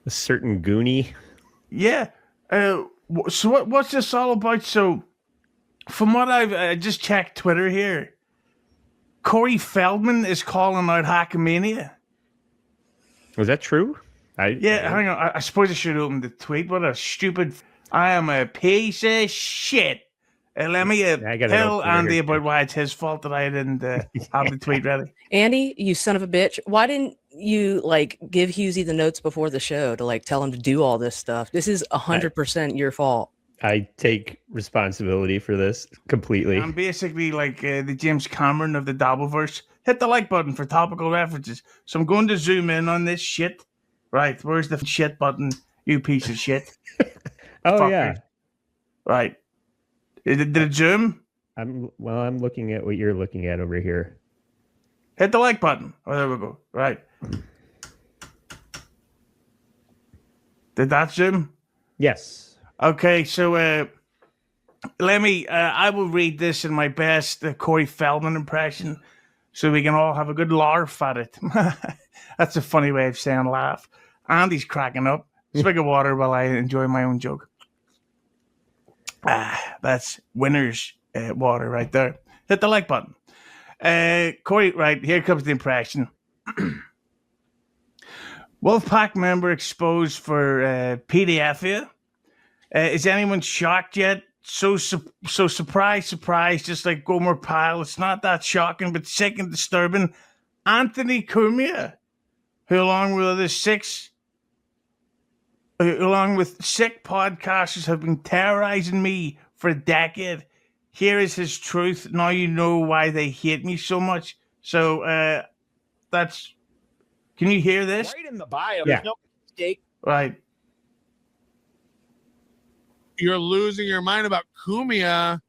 A certain Goonie. Yeah. So what's this all about? So from what I've just checked Twitter here, Corey Feldman is calling out Hackamania. Was that true? Yeah, hang on. I suppose I should open the tweet. What a stupid. I am a piece of shit. Let me tell Andy about why it's his fault that I didn't have the tweet ready. Andy, you son of a bitch. Why didn't you give Hughezy the notes before the show to tell him to do all this stuff? This is 100% your fault. I take responsibility for this completely. I'm basically like the James Cameron of the Dabbleverse. Hit the like button for topical references. So I'm going to zoom in on this shit. Right, where's the shit button, you piece of shit? Oh, fucker. Yeah. Right. Did it zoom? I'm looking at what you're looking at over here. Hit the like button. Oh, there we go. Right. Did that zoom? Yes. Okay, so Lemmi, I will read this in my best Cory Feldman impression so we can all have a good laugh at it. That's a funny way of saying laugh. Andy's cracking up. Swig of water while I enjoy my own joke. That's winner's water right there. Hit the like button. Corey, right, here comes the impression. Wolfpack member exposed for PDF. Is anyone shocked yet? So surprise, just like Gomer Pyle. It's not that shocking, but sick and disturbing. Anthony Cumia, who along with sick podcasters have been terrorizing me for a decade. Here is his truth. Now you know why they hate me so much. So that's. Can you hear this? Right in the bio. Yeah. There's no mistake. Right. You're losing your mind about Cumia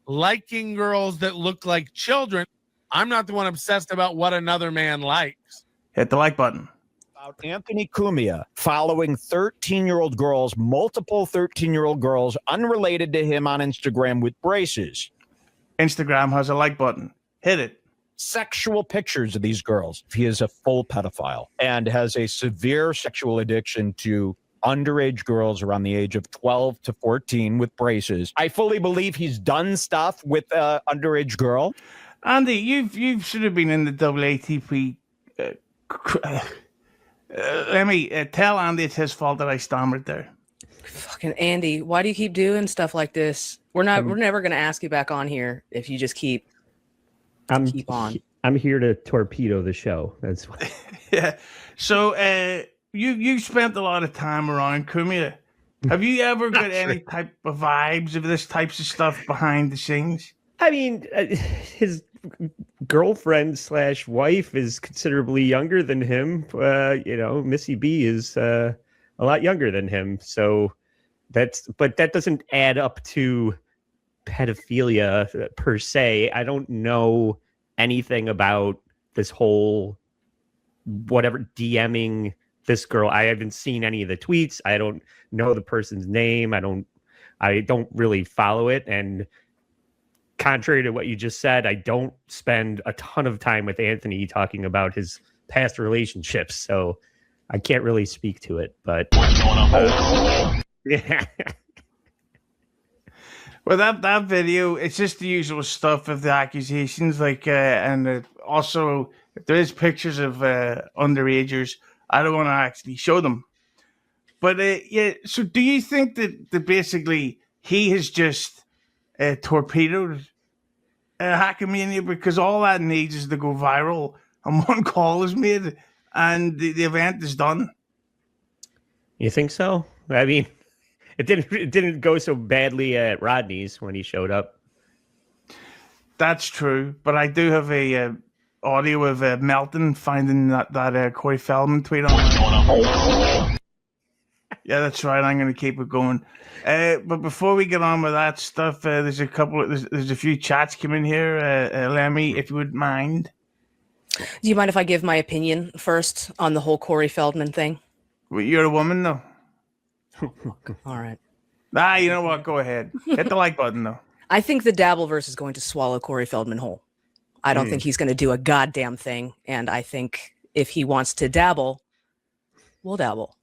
liking girls that look like children. I'm not the one obsessed about what another man likes. Hit the like button. About Anthony Cumia following 13-year-old girls, multiple 13-year-old girls unrelated to him on Instagram with braces. Instagram has a like button. Hit it. Sexual pictures of these girls. He is a full pedophile and has a severe sexual addiction to underage girls around the age of 12 to 14 with braces. I fully believe he's done stuff with an underage girl. Andy, you've sort of been in the WATP. Let me tell Andy it's his fault that I stammered there. Fucking Andy, why do you keep doing stuff like this? We're never going to ask you back on here if you just keep on. I'm here to torpedo the show. That's what. Yeah. So you spent a lot of time around Cumia. Have you ever got any type of vibes of this types of stuff behind the scenes? I mean, his girlfriend / wife is considerably younger than him. Missy B is a lot younger than him. So but that doesn't add up to pedophilia per se. I don't know anything about this whole whatever DMing this girl. I haven't seen any of the tweets. I don't know the person's name. I don't really follow it. And contrary to what you just said, I don't spend a ton of time with Anthony talking about his past relationships, so I can't really speak to it. But yeah. Well, that video, it's just the usual stuff of the accusations, and also if there is pictures of underagers, I don't want to actually show them. But yeah, so do you think that basically he has just torpedoed Hackamania, because all that needs is to go viral and one call is made and the event is done? You think so? I mean, it didn't go so badly at Rodney's when he showed up. That's true, but I do have a audio of Melton finding that Corey Feldman tweet on. Yeah, that's right. I'm going to keep it going. But before we get on with that stuff, there's a few chats coming here. Lemmi, if you would mind. Do you mind if I give my opinion first on the whole Corey Feldman thing? Well, you're a woman, though. All right. You know what? Go ahead. Hit the like button, though. I think the Dabbleverse is going to swallow Corey Feldman whole. I don't think he's going to do a goddamn thing. And I think if he wants to dabble, we'll dabble.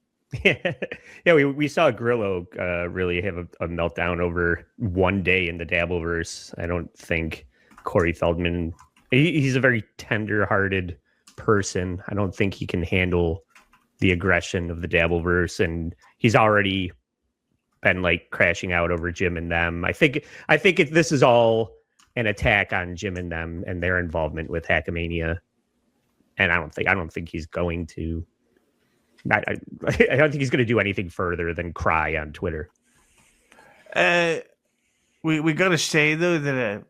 Yeah, we saw Grillo really have a meltdown over one day in the Dabbleverse. I don't think Corey Feldman, he's a very tender-hearted person. I don't think he can handle the aggression of the Dabbleverse, and he's already been like crashing out over Jim and them. I think this is all an attack on Jim and them and their involvement with Hackamania, and I don't think he's going to. I don't think he's going to do anything further than cry on Twitter. We got to say though that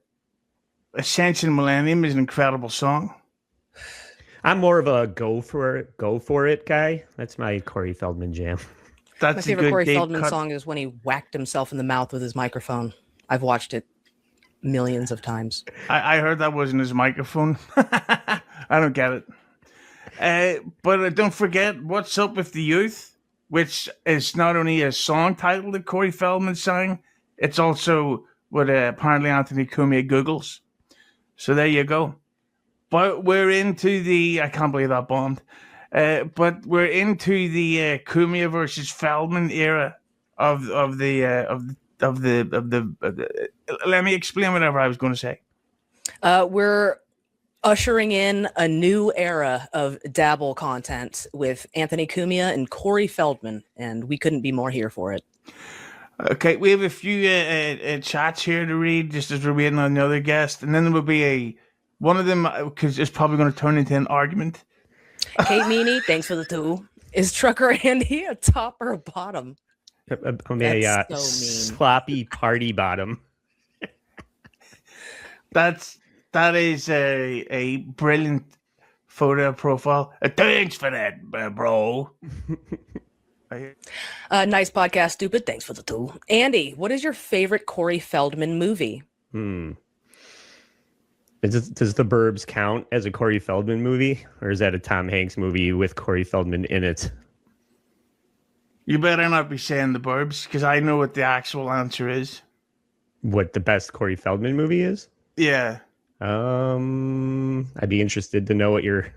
Ascension Millennium is an incredible song. I'm more of a go for it guy. That's my Corey Feldman jam. That's My favorite Corey Feldman song is when he whacked himself in the mouth with his microphone. I've watched it millions of times. I heard that wasn't his microphone. I don't get it. But don't forget What's Up With The Youth, which is not only a song title that Corey Feldman sang, it's also what apparently Anthony Cumia Googles. So there you go. But we're into the, I can't believe that bombed. But we're into the Cumia versus Feldman era of the. Let me explain whatever I was going to say. We're ushering in a new era of Dabble content with Anthony Cumia and Corey Feldman, and we couldn't be more here for it. Okay, we have a few chats here to read just as we're waiting on another guest, and then there will be one of them because it's probably going to turn into an argument. Kate Meany, thanks for the 2. Is Trucker Andy a top or a bottom? That's so mean. Sloppy party bottom. That is a brilliant photo profile. Thanks for that, bro. Nice podcast, stupid. Thanks for the 2. Andy, what is your favorite Corey Feldman movie? Does The Burbs count as a Corey Feldman movie, or is that a Tom Hanks movie with Corey Feldman in it? You better not be saying The Burbs, because I know what the actual answer is. What the best Corey Feldman movie is? Yeah. I'd be interested to know what your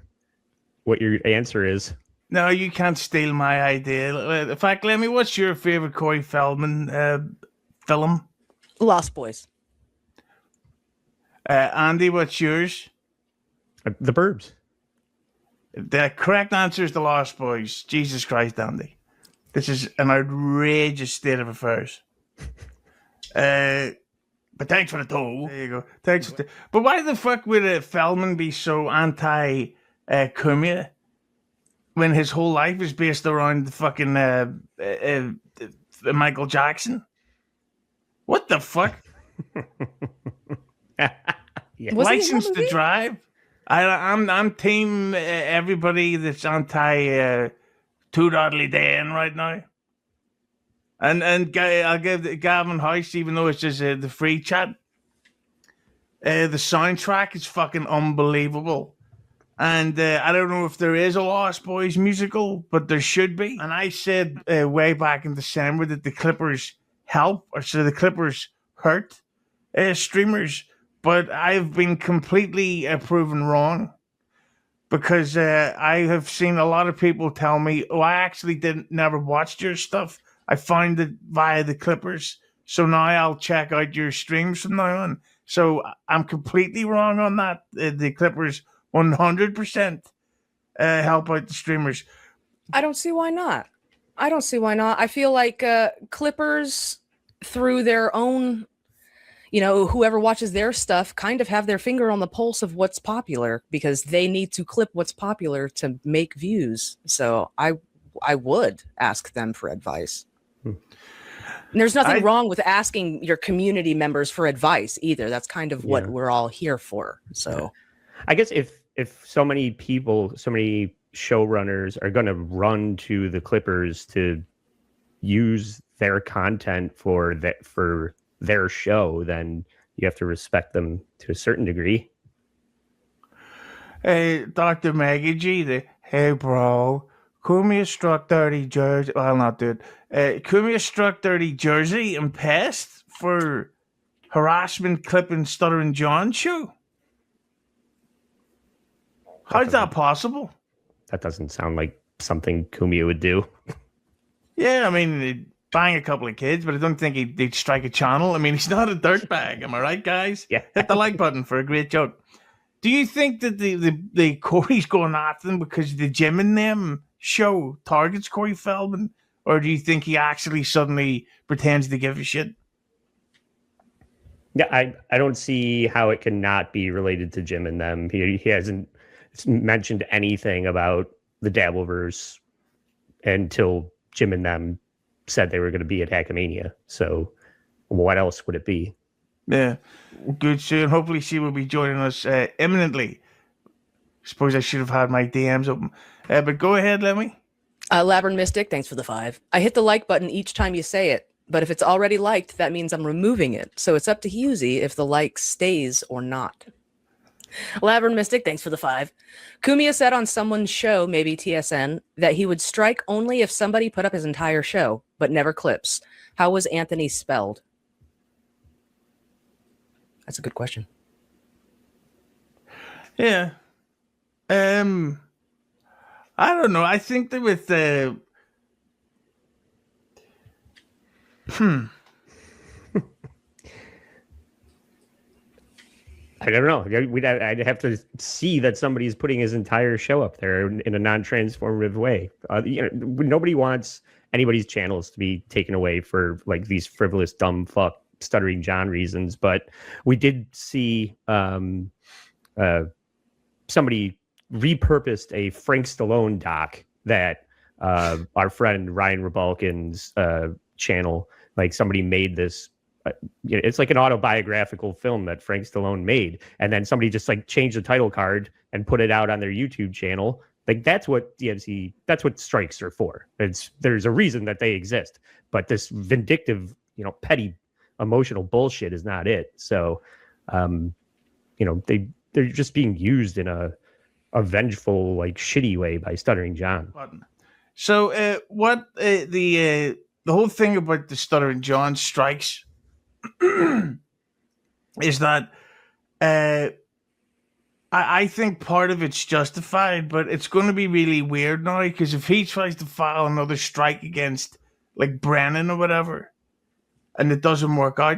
answer is. No, you can't steal my idea. In fact, Lemmi, what's your favorite Corey Feldman film? Lost Boys. Andy, what's yours? The Burbs. The correct answer is The Lost Boys. Jesus Christ, Andy. This is an outrageous state of affairs. But thanks for the 2. There you go. Thanks. But why the fuck would Feldman be so anti-Cumia when his whole life is based around the fucking Michael Jackson? What the fuck? Yeah. License to Drive? I'm team everybody that's anti Two Dodley Dan right now. And I'll give Gavin House, even though it's just the free chat. The soundtrack is fucking unbelievable. And I don't know if there is a Lost Boys musical, but there should be. And I said way back in December that the Clippers help, or so the Clippers hurt streamers. But I've been completely proven wrong. Because I have seen a lot of people tell me, oh, I actually never watched your stuff. I found it via the Clippers. So now I'll check out your streams from now on. So I'm completely wrong on that. The Clippers 100% help out the streamers. I don't see why not. I feel like Clippers, through their own, whoever watches their stuff, kind of have their finger on the pulse of what's popular because they need to clip what's popular to make views. So I would ask them for advice. And there's nothing wrong with asking your community members for advice either. That's kind of what we're all here for. So I guess if so many people, so many showrunners are going to run to the Clippers to use their content for their show, then you have to respect them to a certain degree. Hey, Dr. Maggie G, hey, bro. Cumia struck dirty Jersey. Well, not dude. Cumia struck dirty Jersey and passed for harassment clipping Stuttering John show. How's that possible? That doesn't sound like something Cumia would do. Yeah, I mean, he'd bang a couple of kids, but I don't think he'd strike a channel. I mean, he's not a dirtbag. Am I right, guys? Yeah. Hit the like button for a great joke. Do you think that the Corey's going after them because the Jim and Them show targets Corey Feldman, or do you think he actually suddenly pretends to give a shit? Yeah, I don't see how it can not be related to Jim and them. He hasn't mentioned anything about the Dabbleverse until Jim and them said they were going to be at Hackamania. So what else would it be? Yeah, good soon. Hopefully, she will be joining us imminently. Suppose I should have had my DMs open, but go ahead, Lemmi. Labyrinth Mystic, thanks for the 5. I hit the like button each time you say it, but if it's already liked, that means I'm removing it. So it's up to Hughezy if the like stays or not. Labyrinth Mystic, thanks for the 5. Kumia said on someone's show, maybe TSN, that he would strike only if somebody put up his entire show, but never clips. How was Anthony spelled? That's a good question. Yeah. I don't know. I think that with I don't know. I'd have to see that somebody's putting his entire show up there in a non-transformative way. Nobody wants anybody's channels to be taken away for like these frivolous, dumb fuck stuttering John reasons. But we did see somebody repurposed a Frank Stallone doc that our friend Ryan Rebalkin's channel, like somebody made this. It's like an autobiographical film that Frank Stallone made, and then somebody just like changed the title card and put it out on their YouTube channel. Like that's what DMC, that's what strikes are for. There's a reason that they exist, but this vindictive, petty, emotional bullshit is not it. So, they're just being used in a vengeful, like shitty way by Stuttering John. So, what the whole thing about the Stuttering John strikes is that I think part of it's justified, but it's going to be really weird now because if he tries to file another strike against like Brennan or whatever, and it doesn't work out,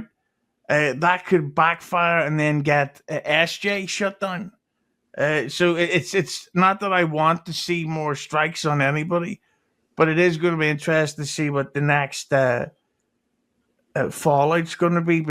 that could backfire and then get SJ shut down. So it's not that I want to see more strikes on anybody, but it is going to be interesting to see what the next fallout's going to be.